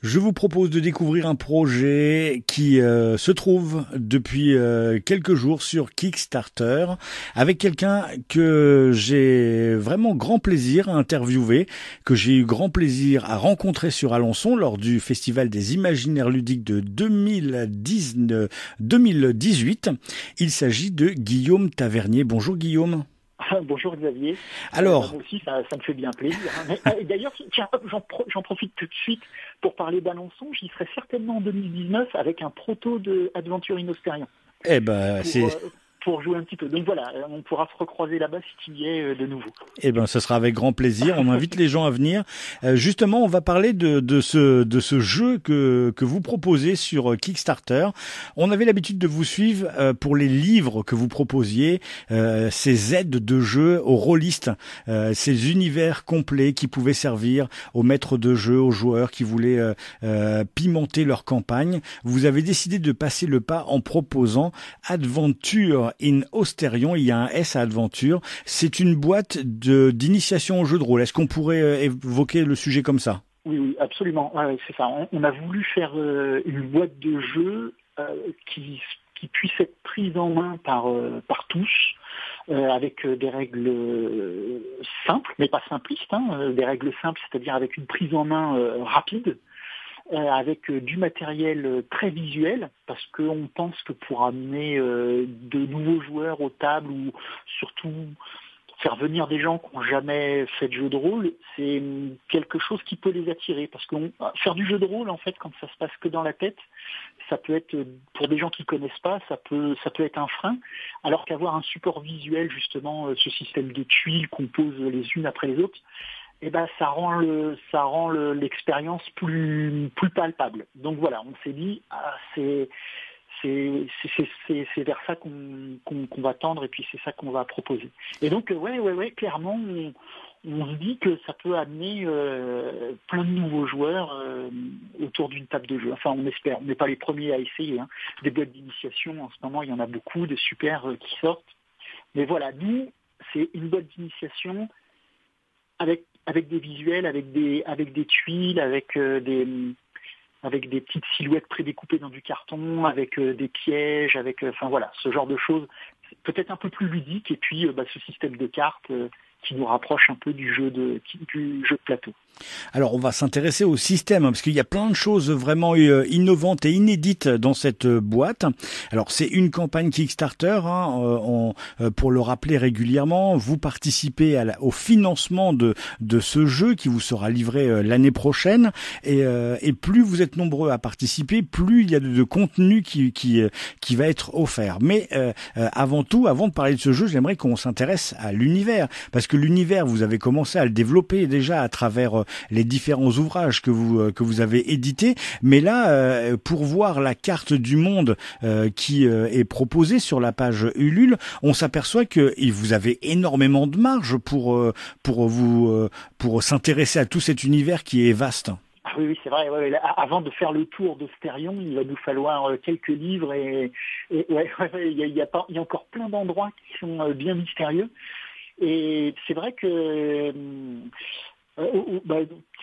Je vous propose de découvrir un projet qui se trouve depuis quelques jours sur Kickstarter avec quelqu'un que j'ai vraiment grand plaisir à interviewer, que j'ai eu grand plaisir à rencontrer sur Alençon lors du Festival des Imaginaires Ludiques de 2018. Il s'agit de Guillaume Tavernier. Bonjour Guillaume. Bonjour Xavier. Alors, moi aussi, ça me fait bien plaisir. D'ailleurs, tiens, j'en profite tout de suite pour parler d'Alençon. J'y serai certainement en 2019 avec un proto de Adventure Inostérion. Eh ben, Pour jouer un petit peu. Donc voilà, on pourra se recroiser là-bas si tu y es de nouveau. Eh ben, ce sera avec grand plaisir. On invite les gens à venir. Justement, on va parler de ce jeu que vous proposez sur Kickstarter. On avait l'habitude de vous suivre pour les livres que vous proposiez, ces aides de jeu aux rôlistes, ces univers complets qui pouvaient servir aux maîtres de jeu, aux joueurs qui voulaient pimenter leur campagne. Vous avez décidé de passer le pas en proposant Adventure in Ostérion. Il y a un S à Adventure. C'est une boîte d'initiation au jeu de rôle. Est-ce qu'on pourrait évoquer le sujet comme ça? Oui, absolument. Ouais, c'est ça. On a voulu faire une boîte de jeu qui puisse être prise en main par tous, avec des règles simples, mais pas simplistes, des règles simples, c'est-à-dire avec une prise en main rapide, avec du matériel très visuel, parce qu'on pense que pour amener de nouveaux joueurs aux tables, ou surtout faire venir des gens qui n'ont jamais fait de jeu de rôle, c'est quelque chose qui peut les attirer. Parce que faire du jeu de rôle, en fait, quand ça se passe que dans la tête, ça peut être, pour des gens qui ne connaissent pas, ça peut être un frein. Alors qu'avoir un support visuel, justement, ce système de tuiles qu'on pose les unes après les autres, eh ben, ça rend l'expérience plus palpable. Donc voilà, on s'est dit, c'est vers ça qu'on va tendre, et puis c'est ça qu'on va proposer. Et donc, ouais, clairement, on se dit que ça peut amener plein de nouveaux joueurs autour d'une table de jeu. Enfin, on espère. On n'est pas les premiers à essayer. Des boîtes d'initiation, en ce moment, il y en a beaucoup, de super qui sortent. Mais voilà, nous, c'est une boîte d'initiation avec des visuels, avec des tuiles, avec des petites silhouettes prédécoupées dans du carton, avec des pièges, enfin voilà, ce genre de choses, peut-être un peu plus ludique, et puis ce système de cartes qui nous rapproche un peu du jeu de plateau. Alors, on va s'intéresser au système, parce qu'il y a plein de choses vraiment innovantes et inédites dans cette boîte. Alors, c'est une campagne Kickstarter, pour le rappeler régulièrement. Vous participez au financement de ce jeu qui vous sera livré l'année prochaine. Et plus vous êtes nombreux à participer, plus il y a de contenu qui va être offert. Mais avant de parler de ce jeu, j'aimerais qu'on s'intéresse à l'univers, parce que l'univers, vous avez commencé à le développer déjà à travers les différents ouvrages que vous avez édités, mais là, pour voir la carte du monde qui est proposée sur la page Ulule, on s'aperçoit que vous avez énormément de marge pour s'intéresser à tout cet univers qui est vaste. Ah oui, c'est vrai. Ouais. Avant de faire le tour d'Ostérion, il va nous falloir quelques livres, et il y a encore plein d'endroits qui sont bien mystérieux. Et c'est vrai que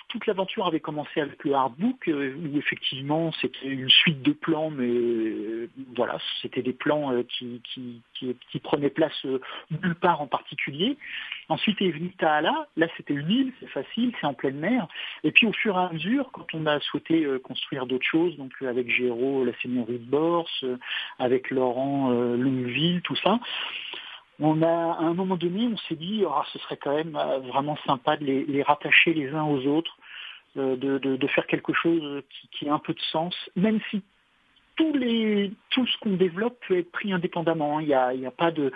toute l'aventure avait commencé avec le hardbook, où effectivement c'était une suite de plans, mais voilà, c'était des plans qui prenaient place nulle part en particulier. Ensuite est venu Taala, là c'était une île, c'est facile, c'est en pleine mer. Et puis au fur et à mesure, quand on a souhaité construire d'autres choses, donc avec Géraud, la seigneurie de Bors, avec Laurent, Longueville, tout ça, à un moment donné, on s'est dit, ce serait quand même vraiment sympa de les rattacher les uns aux autres, de faire quelque chose qui a un peu de sens, même si tout ce qu'on développe peut être pris indépendamment. Il n'y a pas de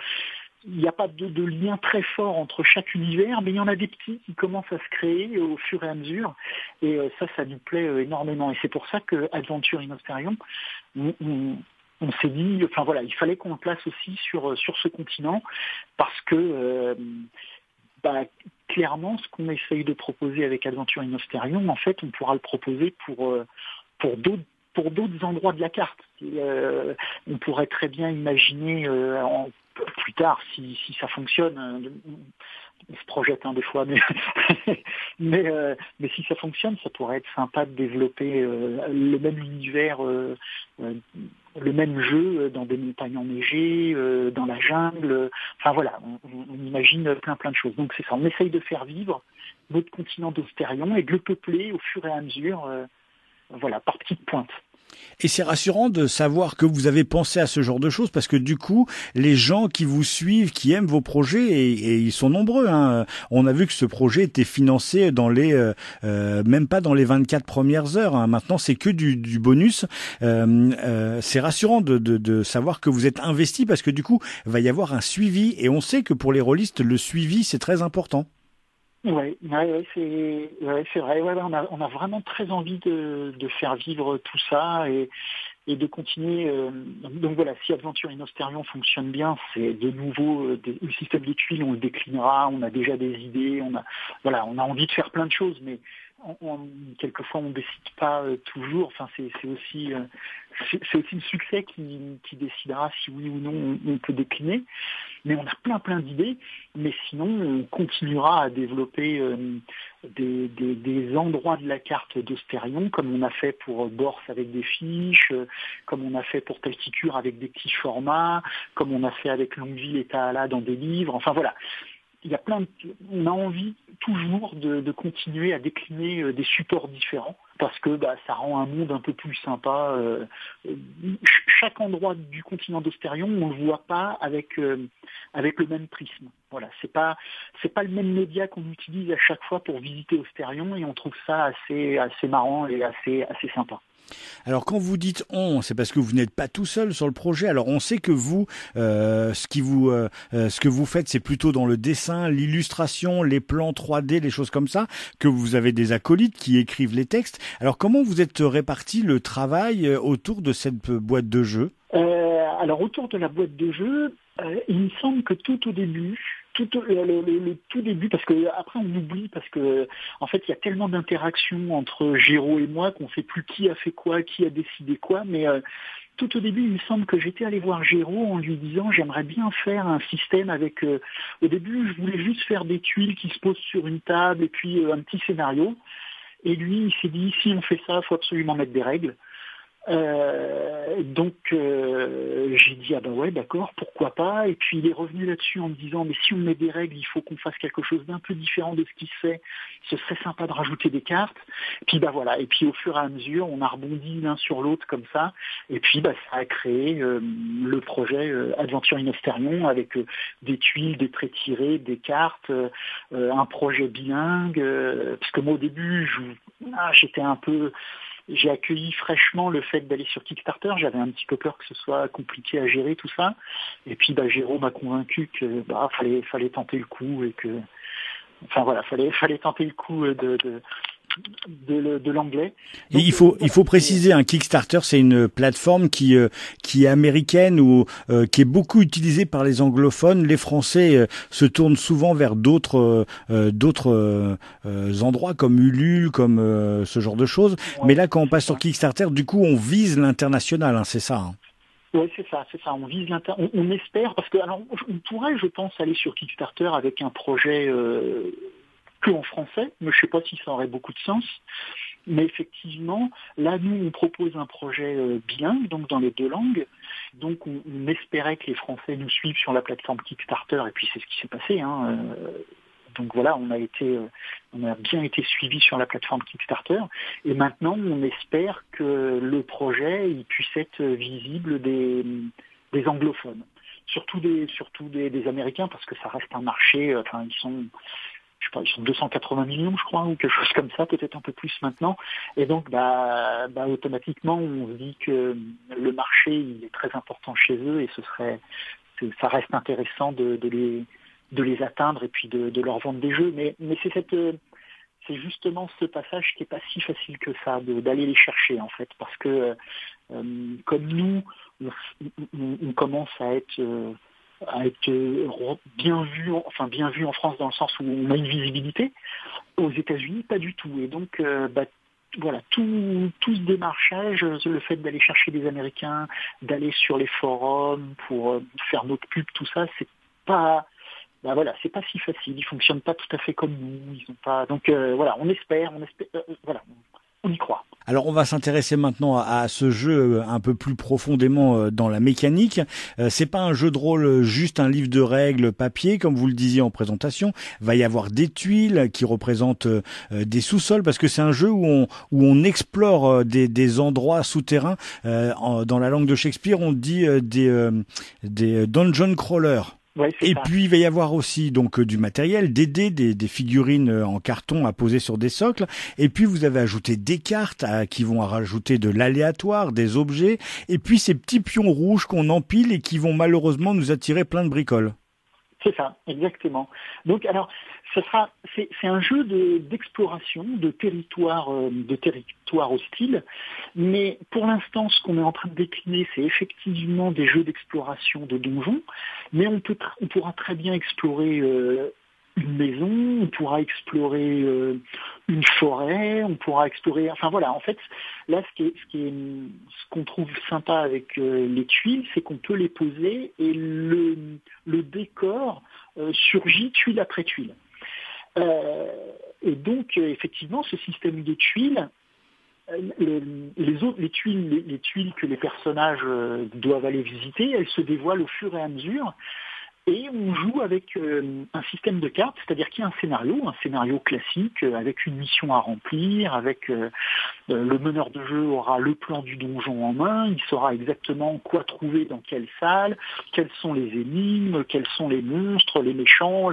lien très fort entre chaque univers, mais il y en a des petits qui commencent à se créer au fur et à mesure, et ça nous plaît énormément. Et c'est pour ça que Adventure in Ostérion, on s'est dit, enfin voilà, il fallait qu'on le place aussi sur ce continent, parce que clairement, ce qu'on essaye de proposer avec Adventure in Ostérion, en fait, on pourra le proposer pour d'autres endroits de la carte. On pourrait très bien imaginer plus tard, si ça fonctionne, on se projette des fois, mais si ça fonctionne, ça pourrait être sympa de développer le même univers, le même jeu dans des montagnes enneigées, dans la jungle. Enfin voilà, on imagine plein de choses. Donc c'est ça, on essaye de faire vivre notre continent d'Austérion et de le peupler au fur et à mesure, par petites pointes. Et c'est rassurant de savoir que vous avez pensé à ce genre de choses parce que du coup, les gens qui vous suivent, qui aiment vos projets, et ils sont nombreux. Hein. On a vu que ce projet était financé dans même pas dans les 24 premières heures. Hein. Maintenant, c'est que du bonus. C'est rassurant de savoir que vous êtes investi parce que du coup, il va y avoir un suivi. Et on sait que pour les rôlistes, le suivi, c'est très important. Ouais, c'est vrai. Ouais, on a vraiment très envie de faire vivre tout ça et de continuer. Donc voilà, si Adventure in Austérion fonctionne bien, c'est de nouveau le système des tuiles, on le déclinera. On a déjà des idées. On a envie de faire plein de choses, mais quelquefois on décide pas toujours. Enfin, c'est aussi le succès qui décidera si oui ou non on peut décliner. Mais on a plein d'idées, mais sinon on continuera à développer des endroits de la carte d'Austérion, comme on a fait pour Bors avec des fiches, comme on a fait pour Pelticure avec des petits formats, comme on a fait avec Longueville et Tahala dans des livres. Enfin voilà, il y a on a envie toujours de continuer à décliner des supports différents parce que ça rend un monde un peu plus sympa. Chaque endroit du continent d'Austérion, on le voit pas avec le même prisme. Voilà, c'est pas le même média qu'on utilise à chaque fois pour visiter Austérion et on trouve ça assez marrant et assez sympa. Alors quand vous dites on, c'est parce que vous n'êtes pas tout seul sur le projet. Alors on sait que vous, ce que vous faites, c'est plutôt dans le dessin, l'illustration, les plans 3D, les choses comme ça, que vous avez des acolytes qui écrivent les textes. Alors comment vous êtes réparti le travail autour de cette boîte de jeu ? Alors autour de la boîte de jeu, il me semble que tout au début, le tout début, parce que après on oublie, parce que en fait il y a tellement d'interactions entre Géraud et moi qu'on ne sait plus qui a fait quoi, qui a décidé quoi, mais tout au début il me semble que j'étais allé voir Géraud en lui disant j'aimerais bien faire un système avec, au début je voulais juste faire des tuiles qui se posent sur une table et puis un petit scénario, et lui il s'est dit si on fait ça, il faut absolument mettre des règles. Donc j'ai dit ah ouais d'accord, pourquoi pas, et puis il est revenu là-dessus en me disant mais si on met des règles il faut qu'on fasse quelque chose d'un peu différent de ce qui se fait, ce serait sympa de rajouter des cartes, puis voilà, et puis au fur et à mesure on a rebondi l'un sur l'autre comme ça, et puis ça a créé le projet Adventure in Austérion avec des tuiles, des traits tirés, des cartes, un projet bilingue, parce que moi au début j'ai accueilli fraîchement le fait d'aller sur Kickstarter. J'avais un petit peu peur que ce soit compliqué à gérer tout ça. Et puis Géraud m'a convaincu que fallait tenter le coup et que fallait tenter le coup de l'anglais. Donc, et il faut préciser, un Kickstarter, c'est une plateforme qui est américaine ou qui est beaucoup utilisée par les anglophones. Les Français se tournent souvent vers d'autres endroits comme Ulule, comme ce genre de choses. Ouais, mais là, quand on passe sur Kickstarter, du coup, on vise l'international, hein, c'est ça. Hein. Oui, c'est ça. On vise on espère, parce que alors on pourrait, je pense, aller sur Kickstarter avec un projet que en français, mais je ne sais pas si ça aurait beaucoup de sens. Mais effectivement, là, nous, on propose un projet bilingue, donc dans les deux langues. Donc, on espérait que les Français nous suivent sur la plateforme Kickstarter, et puis c'est ce qui s'est passé. Hein. Donc voilà, on a bien été suivis sur la plateforme Kickstarter. Et maintenant, on espère que le projet il puisse être visible des anglophones, surtout des Américains, parce que ça reste un marché. Enfin, ils sont 280 millions, je crois, ou quelque chose comme ça, peut-être un peu plus maintenant. Et donc, automatiquement, on se dit que le marché, il est très important chez eux et ça reste intéressant de les atteindre et puis de leur vendre des jeux. Mais c'est justement ce passage qui est pas si facile que ça, d'aller les chercher, en fait, parce que comme nous, on commence à être bien vu en France dans le sens où on a une visibilité. Aux États-Unis, pas du tout. Et donc, voilà, tout ce démarchage, le fait d'aller chercher des Américains, d'aller sur les forums pour faire notre pub, tout ça, c'est pas, ben voilà, c'est pas si facile. Ils fonctionnent pas tout à fait comme nous. Ils ont pas, donc voilà, on espère, voilà, on y croit. Alors on va s'intéresser maintenant à ce jeu un peu plus profondément dans la mécanique. C'est pas un jeu de rôle juste un livre de règles papier comme vous le disiez en présentation. Va y avoir des tuiles qui représentent des sous-sols parce que c'est un jeu où on explore des endroits souterrains. Dans la langue de Shakespeare, on dit des dungeon crawlers. Ouais, Et ça. puis il va y avoir aussi donc du matériel, des dés, des figurines en carton à poser sur des socles. Et puis vous avez ajouté des cartes qui vont rajouter de l'aléatoire, des objets. Et puis ces petits pions rouges qu'on empile et qui vont malheureusement nous attirer plein de bricoles. C'est ça, exactement. Donc alors, c'est un jeu d'exploration de territoire hostile, mais pour l'instant, ce qu'on est en train de décliner, c'est effectivement des jeux d'exploration de donjons, mais on pourra très bien explorer une maison, on pourra explorer une forêt, on pourra explorer, enfin voilà, en fait, là ce qu'on trouve sympa avec les tuiles, c'est qu'on peut les poser et le décor surgit tuile après tuile. Et donc effectivement, ce système de tuiles, les tuiles que les personnages doivent aller visiter, elles se dévoilent au fur et à mesure. Et on joue avec un système de cartes, c'est-à-dire qu'il y a un scénario classique avec une mission à remplir, avec le meneur de jeu aura le plan du donjon en main, il saura exactement quoi trouver dans quelle salle, quelles sont les énigmes, quels sont les monstres, les méchants,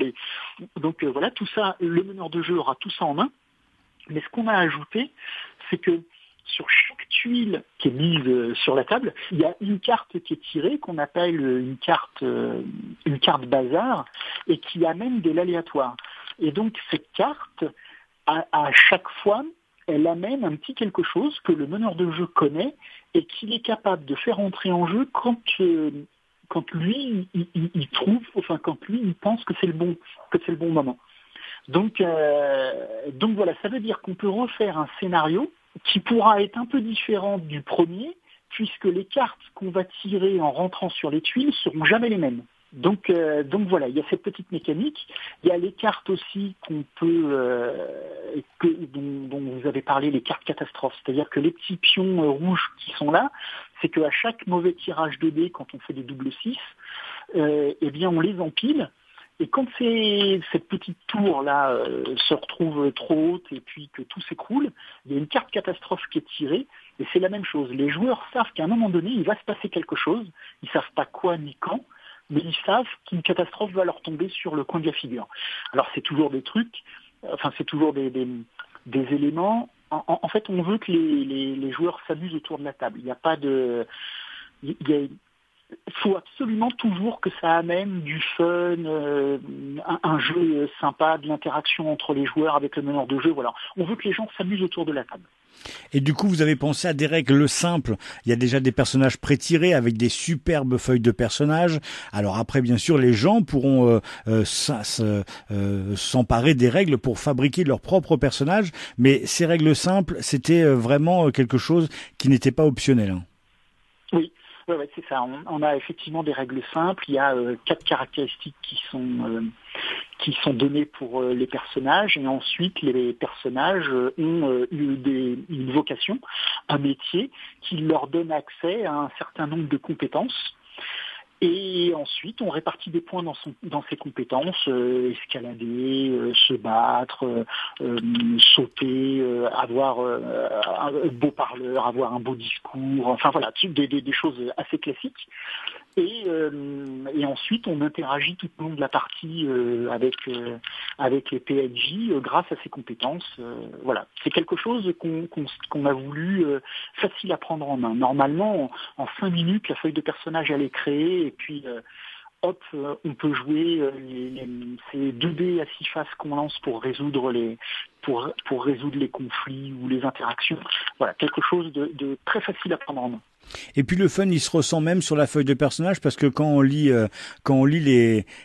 donc voilà, tout ça, le meneur de jeu aura tout ça en main. Mais ce qu'on a ajouté, c'est que sur chaque tuile qui est mise sur la table, il y a une carte qui est tirée, qu'on appelle une carte bazar, et qui amène de l'aléatoire. Et donc cette carte, à chaque fois, elle amène un petit quelque chose que le meneur de jeu connaît et qu'il est capable de faire entrer en jeu quand lui il trouve, enfin quand lui il pense que c'est le bon moment. Donc voilà, ça veut dire qu'on peut refaire un scénario qui pourra être un peu différent du premier, puisque les cartes qu'on va tirer en rentrant sur les tuiles seront jamais les mêmes. Donc voilà, il y a cette petite mécanique. Il y a les cartes aussi qu'on peut, dont vous avez parlé, les cartes catastrophes. C'est-à-dire que les petits pions rouges qui sont là, c'est qu'à chaque mauvais tirage de dés, quand on fait des doubles 6, eh bien on les empile. Et quand cette petite tour-là se retrouve trop haute et puis que tout s'écroule, il y a une carte catastrophe qui est tirée, et c'est la même chose. Les joueurs savent qu'à un moment donné, il va se passer quelque chose, ils savent pas quoi ni quand, mais ils savent qu'une catastrophe va leur tomber sur le coin de la figure. Alors c'est toujours des trucs, enfin c'est toujours des éléments. En fait, on veut que les joueurs s'amusent autour de la table. Il n'y a pas de... Il faut absolument toujours que ça amène du fun, un jeu sympa, de l'interaction entre les joueurs avec le meneur de jeu. Voilà, on veut que les gens s'amusent autour de la table. Et du coup, vous avez pensé à des règles simples. Il y a déjà des personnages pré-tirés avec des superbes feuilles de personnages. Alors après, bien sûr, les gens pourront s'emparer des règles pour fabriquer leurs propres personnages. Mais ces règles simples, c'était vraiment quelque chose qui n'était pas optionnel. Hein. Oui. Ouais, c'est ça. On a effectivement des règles simples. Il y a 4 caractéristiques qui sont données pour les personnages, et ensuite les personnages ont une vocation, un métier qui leur donne accès à un certain nombre de compétences. Et ensuite, on répartit des points dans ses compétences, escalader, se battre, sauter, avoir un beau parleur, avoir un beau discours, enfin voilà, des choses assez classiques. Et ensuite, on interagit tout au long de la partie avec les PNJ grâce à ces compétences. Voilà, c'est quelque chose qu'on a voulu facile à prendre en main. Normalement, en 5 minutes, la feuille de personnage elle est créée et puis hop, on peut jouer ces 2 dés à 6 faces qu'on lance pour résoudre pour résoudre les conflits ou les interactions. Voilà, quelque chose de très facile à prendre en main. Et puis le fun, il se ressent même sur la feuille de personnage parce que quand on lit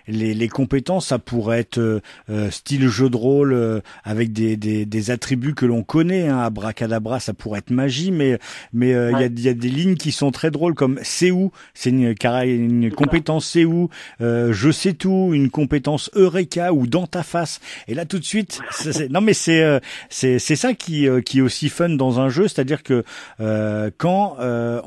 les compétences, ça pourrait être style jeu de rôle avec des attributs que l'on connaît. Hein, abracadabra, ça pourrait être magie, mais il y a des lignes qui sont très drôles comme c'est où, c'est une compétence c'est où, je sais tout, une compétence Eureka ou dans ta face. Et là tout de suite, non mais c'est ça qui est aussi fun dans un jeu, c'est-à-dire que quand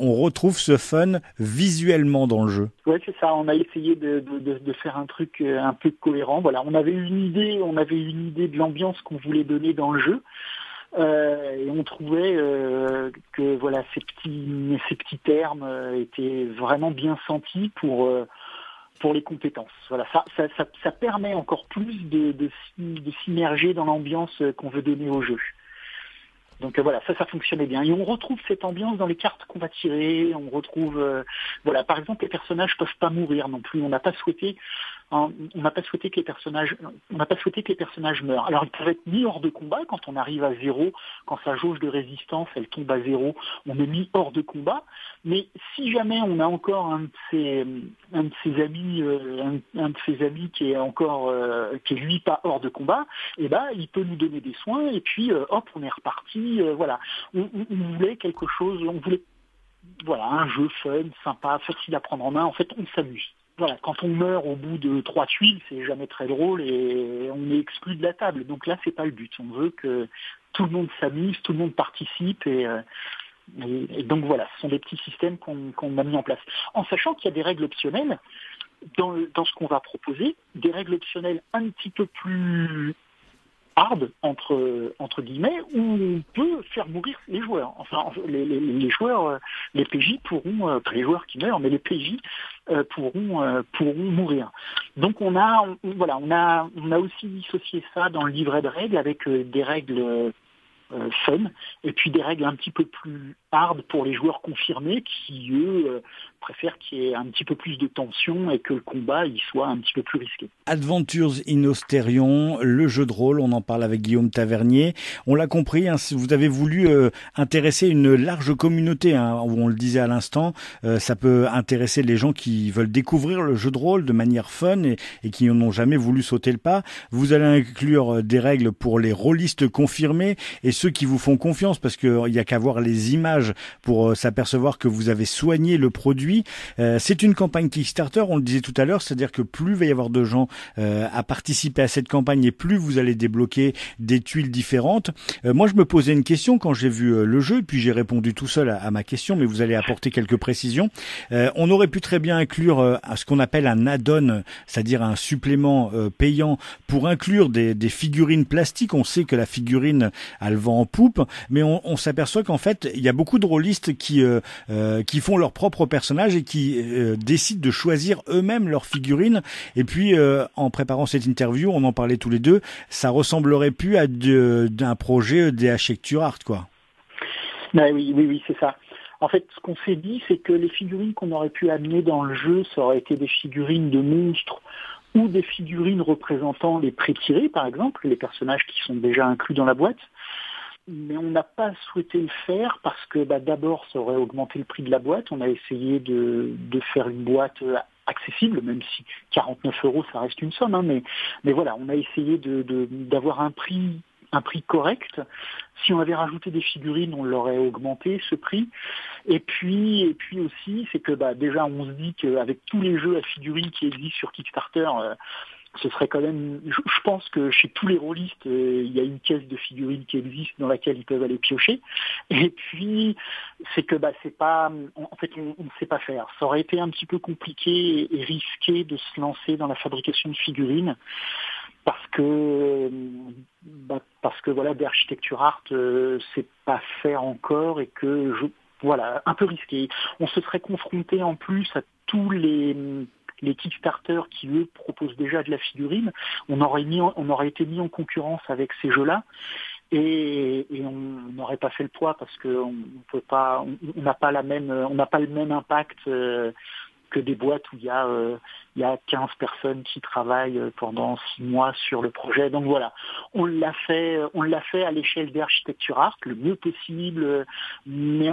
on retrouve ce fun visuellement dans le jeu. Ouais, c'est ça. On a essayé de faire un truc un peu cohérent. Voilà, on avait une idée de l'ambiance qu'on voulait donner dans le jeu, et on trouvait que voilà ces petits termes étaient vraiment bien sentis pour les compétences. Voilà, ça permet encore plus de s'immerger dans l'ambiance qu'on veut donner au jeu. Donc voilà, ça fonctionnait bien. Et on retrouve cette ambiance dans les cartes qu'on va tirer. On retrouve, voilà, par exemple, les personnages peuvent pas mourir non plus. On n'a pas souhaité que les personnages meurent. Alors ils peuvent être mis hors de combat quand on arrive à 0, quand sa jauge de résistance elle tombe à 0, on est mis hors de combat. Mais si jamais on a encore un de ses amis qui est encore qui est lui pas hors de combat, et ben il peut nous donner des soins et puis hop on est reparti. Voilà, on voulait quelque chose, on voulait voilà un jeu fun, sympa, facile à prendre en main. En fait, on s'amuse. Voilà, quand on meurt au bout de 3 tuiles, c'est jamais très drôle et on est exclu de la table. Donc là, c'est pas le but. On veut que tout le monde s'amuse, tout le monde participe et donc voilà, ce sont des petits systèmes qu'on a mis en place. En sachant qu'il y a des règles optionnelles dans ce qu'on va proposer, des règles optionnelles un petit peu plus hard entre guillemets, où on peut faire mourir les joueurs. Enfin, les joueurs, les PJ pourront, pas les joueurs qui meurent, mais les PJ pourront mourir. Donc on a aussi dissocié ça dans le livret de règles avec des règles fun et puis des règles un petit peu plus hard pour les joueurs confirmés qui eux préfèrent qu'il y ait un petit peu plus de tension et que le combat il soit un petit peu plus risqué. Adventures in Austerion, le jeu de rôle, on en parle avec Guillaume Tavernier. On l'a compris, hein, vous avez voulu intéresser une large communauté, hein, on le disait à l'instant, ça peut intéresser les gens qui veulent découvrir le jeu de rôle de manière fun et qui n'ont jamais voulu sauter le pas. Vous allez inclure des règles pour les rôlistes confirmés et ceux qui vous font confiance, parce qu'il y a qu'à voir les images pour s'apercevoir que vous avez soigné le produit. C'est une campagne Kickstarter, on le disait tout à l'heure, c'est-à-dire que plus il va y avoir de gens à participer à cette campagne et plus vous allez débloquer des tuiles différentes. Moi, je me posais une question quand j'ai vu le jeu, puis j'ai répondu tout seul à ma question, mais vous allez apporter quelques précisions. On aurait pu très bien inclure ce qu'on appelle un add-on, c'est-à-dire un supplément payant pour inclure des figurines plastiques. On sait que la figurine a le vent en poupe, mais on s'aperçoit qu'en fait, il y a beaucoup de rôlistes qui font leur propre personnage et qui décident de choisir eux-mêmes leurs figurines. Et puis, en préparant cette interview, on en parlait tous les deux, ça ressemblerait plus à d'un projet DH Lecture Art, quoi. Oui, c'est ça. En fait, ce qu'on s'est dit, c'est que les figurines qu'on aurait pu amener dans le jeu, ça aurait été des figurines de monstres ou des figurines représentant les pré-tirés, par exemple, les personnages qui sont déjà inclus dans la boîte. Mais on n'a pas souhaité le faire parce que d'abord ça aurait augmenté le prix de la boîte. On a essayé de faire une boîte accessible, même si 49 € ça reste une somme, hein, mais voilà, on a essayé d'avoir un prix correct. Si on avait rajouté des figurines, on l'aurait augmenté ce prix. Et puis aussi, c'est que déjà on se dit qu'avec tous les jeux à figurines qui existent sur Kickstarter, ce serait quand même, je pense que chez tous les rôlistes, il y a une caisse de figurines qui existe dans laquelle ils peuvent aller piocher. Et puis, c'est que c'est pas, en fait, on ne sait pas faire. Ça aurait été un petit peu compliqué et risqué de se lancer dans la fabrication de figurines parce que voilà, d'Architecture Art, c'est pas faire encore et que voilà, un peu risqué. On se serait confronté en plus à tous les Kickstarter qui eux proposent déjà de la figurine, on aurait été mis en concurrence avec ces jeux-là et on n'aurait pas fait le poids parce que on n'a pas le même impact que des boîtes où il y a 15 personnes qui travaillent pendant 6 mois sur le projet. Donc voilà, on l'a fait à l'échelle d'Architecture Art, le mieux possible, mais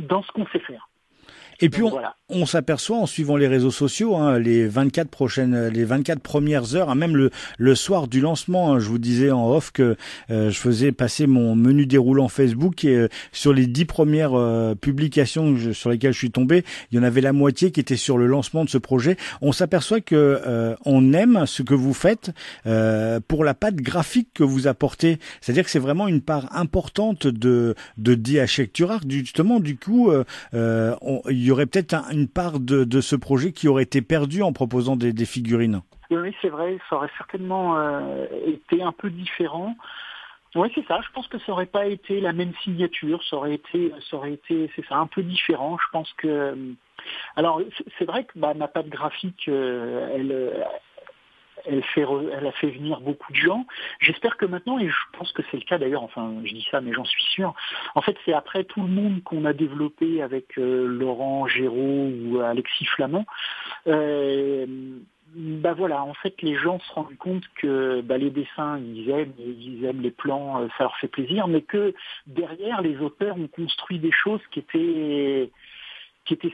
dans ce qu'on sait faire. Et puis on s'aperçoit en suivant les réseaux sociaux, les 24 premières heures, même le soir du lancement, je vous disais en off que je faisais passer mon menu déroulant Facebook et sur les 10 premières publications sur lesquelles je suis tombé, il y en avait la moitié qui était sur le lancement de ce projet. On s'aperçoit que on aime ce que vous faites pour la patte graphique que vous apportez. C'est-à-dire que c'est vraiment une part importante de Architecture Art. Justement, du coup, il y aurait peut-être une part de ce projet qui aurait été perdue en proposant des figurines. Oui, c'est vrai, ça aurait certainement été un peu différent. Oui, c'est ça. Je pense que ça aurait pas été la même signature. Ça aurait été, c'est ça, un peu différent. Je pense que, alors, c'est vrai que ma patte graphique, elle a fait venir beaucoup de gens. J'espère que maintenant, et je pense que c'est le cas d'ailleurs, enfin je dis ça mais j'en suis sûr, en fait c'est après tout le monde qu'on a développé avec Laurent Géraud ou Alexis Flamand, voilà, en fait les gens se rendent compte que les dessins ils aiment les plans, ça leur fait plaisir, mais que derrière les auteurs ont construit des choses qui étaient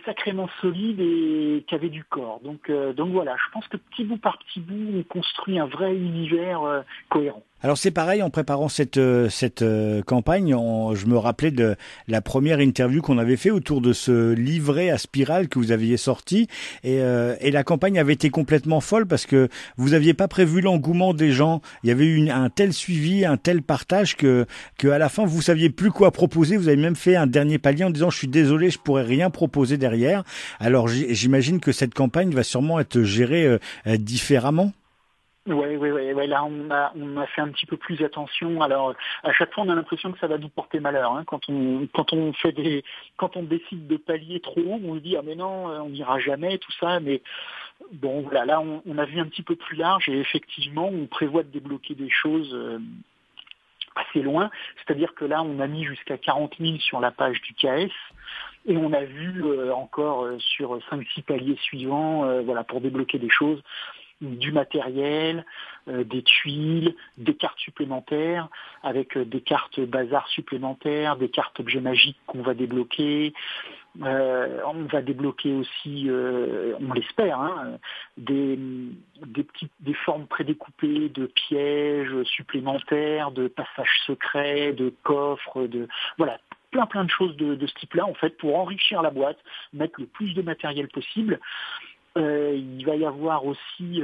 sacrément solide et qui avait du corps. Donc voilà, je pense que petit bout par petit bout, on construit un vrai univers cohérent. Alors c'est pareil, en préparant cette campagne, je me rappelais de la première interview qu'on avait fait autour de ce livret à spirale que vous aviez sorti, et la campagne avait été complètement folle parce que vous aviez pas prévu l'engouement des gens. Il y avait eu un tel suivi, un tel partage que à la fin vous saviez plus quoi proposer. Vous avez même fait un dernier palier en disant je suis désolé, je pourrais rien proposer derrière. Alors j'imagine que cette campagne va sûrement être gérée différemment. Ouais. Là, on a fait un petit peu plus attention. Alors, à chaque fois, on a l'impression que ça va nous porter malheur. Quand on décide de pallier trop haut, on se dit ah mais non, on n'ira jamais, tout ça. Mais bon, voilà, là, on a vu un petit peu plus large et effectivement, on prévoit de débloquer des choses assez loin. C'est-à-dire que là, on a mis jusqu'à 40 000 sur la page du KS. Et on a vu encore sur 5-6 paliers suivants, pour débloquer des choses. Du matériel, des tuiles, des cartes supplémentaires, avec des cartes bazar supplémentaires, des cartes objets magiques qu'on va débloquer. On va débloquer aussi, on l'espère, des formes prédécoupées de pièges supplémentaires, de passages secrets, de coffres, plein de choses de ce type-là, en fait, pour enrichir la boîte, mettre le plus de matériel possible. Il va y avoir aussi,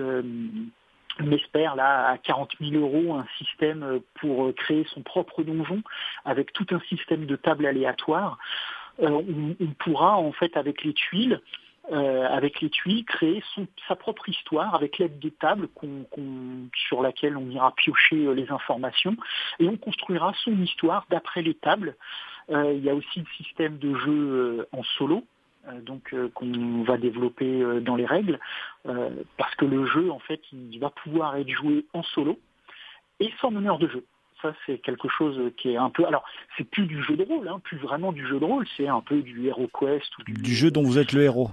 on espère là, à 40 000 € un système pour créer son propre donjon avec tout un système de tables aléatoires. On pourra en fait avec les tuiles créer sa propre histoire avec l'aide des tables sur laquelle on ira piocher les informations et on construira son histoire d'après les tables. Il y a aussi le système de jeu en solo. Qu'on va développer dans les règles, parce que le jeu, en fait, il va pouvoir être joué en solo et sans meneur de jeu. Ça, c'est quelque chose qui est un peu... Alors, c'est plus du jeu de rôle, plus vraiment du jeu de rôle, c'est un peu du HeroQuest. Ou du jeu dont vous êtes le héros.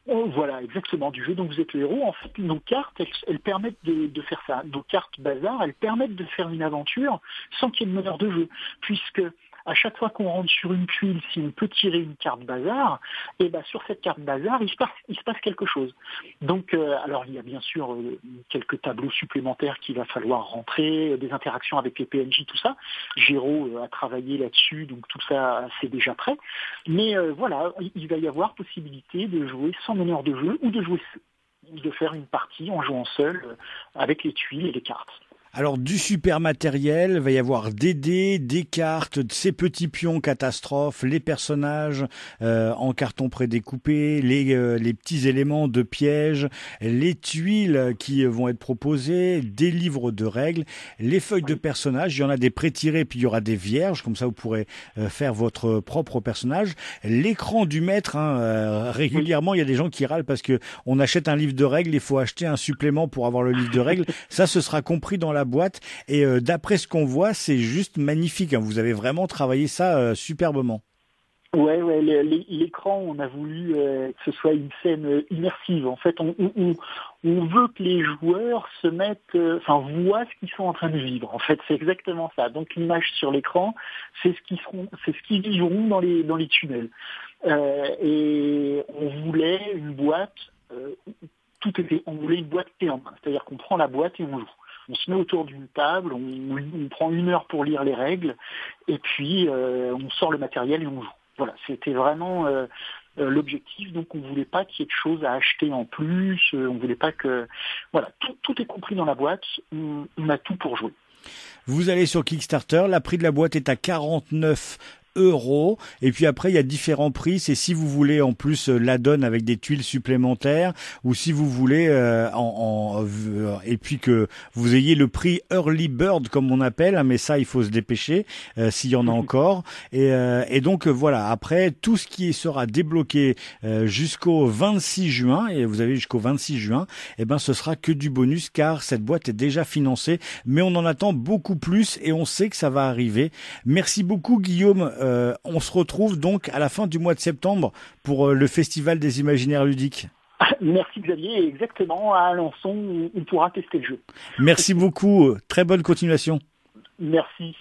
Voilà, exactement, du jeu dont vous êtes le héros. En fait, nos cartes, elles permettent de faire ça. Nos cartes bazar, elles permettent de faire une aventure sans qu'il y ait de meneur de jeu, puisque à chaque fois qu'on rentre sur une tuile, si on peut tirer une carte bazar, et sur cette carte bazar, il se passe quelque chose. Donc, alors il y a bien sûr quelques tableaux supplémentaires qu'il va falloir rentrer, des interactions avec les PNJ, tout ça. Géraud a travaillé là-dessus, donc tout ça c'est déjà prêt. Mais il va y avoir possibilité de jouer sans meneur de jeu ou de faire une partie en jouant seul avec les tuiles et les cartes. Alors du super matériel, il va y avoir des dés, des cartes, ces petits pions catastrophes, les personnages en carton prédécoupé, les petits éléments de piège, les tuiles qui vont être proposées, des livres de règles, les feuilles de personnages, il y en a des pré-tirés puis il y aura des vierges, comme ça vous pourrez faire votre propre personnage. L'écran du maître, régulièrement il y a des gens qui râlent parce que on achète un livre de règles, il faut acheter un supplément pour avoir le livre de règles. Ça, ce sera compris dans la boîte et d'après ce qu'on voit, c'est juste magnifique. Vous avez vraiment travaillé ça superbement. Ouais, l'écran, on a voulu que ce soit une scène immersive. En fait, on veut que les joueurs se mettent, voient ce qu'ils sont en train de vivre. En fait, c'est exactement ça. Donc l'image sur l'écran, c'est ce qu'ils vivront dans les tunnels. Et on voulait une boîte, on voulait une boîte clé en main. C'est-à-dire qu'on prend la boîte et on joue. On se met autour d'une table, on prend 1 heure pour lire les règles, et puis on sort le matériel et on joue. Voilà, c'était vraiment l'objectif. Donc on voulait pas qu'il y ait de choses à acheter en plus. On voulait pas que, voilà, tout est compris dans la boîte. On a tout pour jouer. Vous allez sur Kickstarter, la prix de la boîte est à 49 €. Et puis après, il y a différents prix. C'est si vous voulez en plus l'add-on avec des tuiles supplémentaires, ou si vous voulez et puis que vous ayez le prix Early Bird comme on appelle, mais ça il faut se dépêcher s'il y en a encore. Et donc voilà. Après, tout ce qui sera débloqué jusqu'au 26 juin, et vous avez jusqu'au 26 juin, ce sera que du bonus car cette boîte est déjà financée. Mais on en attend beaucoup plus et on sait que ça va arriver. Merci beaucoup Guillaume. On se retrouve donc à la fin du mois de septembre pour le Festival des Imaginaires Ludiques. Merci Xavier, exactement, à Alençon, on pourra tester le jeu. Merci beaucoup, très bonne continuation. Merci.